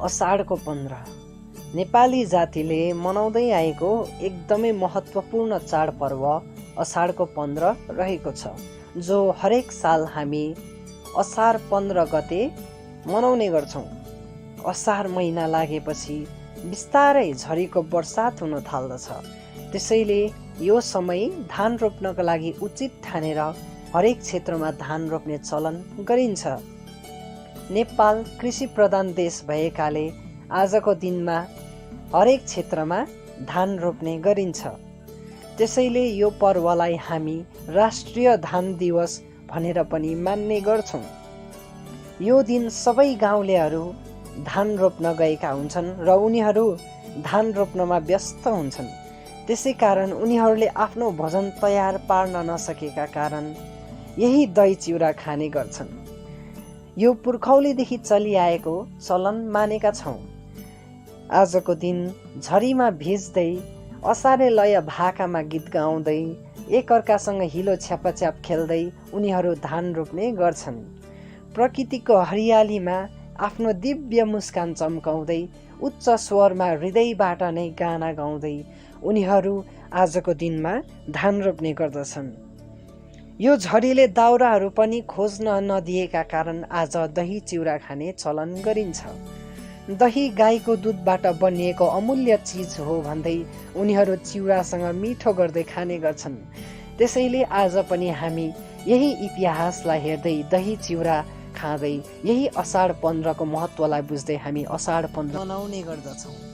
असाढको 15 नेपाली जातिले मनाउँदै आएको एकदमै महत्त्वपूर्ण चाडपर्व असाढको 15 रहेको छ, जो हरेक साल हामी असार 15 गते मनाउने गर्छौँ। असार महिना लागेपछि बिस्तारै झरीको बर्सात हुन थाल्दछ। त्यसैले यो समय धान रोप्नका लागि उचित ठानेर हरेक क्षेत्रमा धान रोप्ने चलन गरिन्छ। नेपाल कृषि प्रधान देश भएकाले आजको दिनमा हरेक क्षेत्रमा धान रोप्ने गरिन्छ। त्यसैले यो पर्वलाई हामी राष्ट्रिय धान दिवस भनेर पनि मान्ने गर्छौँ। यो दिन सबै गाउँलेहरू धान रोप्न गएका हुन्छन् र उनीहरू धान रोप्नमा व्यस्त हुन्छन्। त्यसै कारण उनीहरूले आफ्नो भोजन तयार पार्न नसकेका कारण यही दही चिउरा खाने गर्छन्। यो पुर्खौलीदेखि चलिआएको चलन मानेका छौँ। आजको दिन झरीमा भिज्दै असारे लय भाकामा गीत गाउँदै एकअर्कासँग हिलो छ्यापाछ्याप खेल्दै उनीहरू धान रोप्ने गर्छन्। प्रकृतिको हरियालीमा आफ्नो दिव्य मुस्कान चम्काउँदै उच्च स्वरमा हृदयबाट नै गाना गाउँदै उनीहरू आजको दिनमा धान रोप्ने गर्दछन्। यो झरीले दाउराहरू पनि खोज्न नदिएका कारण आज दही चिउरा खाने चलन गरिन्छ। दही गाईको दुधबाट बनिएको अमूल्य चिज हो भन्दै उनीहरू चिउरासँग मिठो गर्दै खाने गर्छन्। त्यसैले आज पनि हामी यही इतिहासलाई हेर्दै दही चिउरा खाँदै यही असाढ 15 को महत्त्वलाई बुझ्दै हामी असाढ 15 मनाउने गर्दछौँ।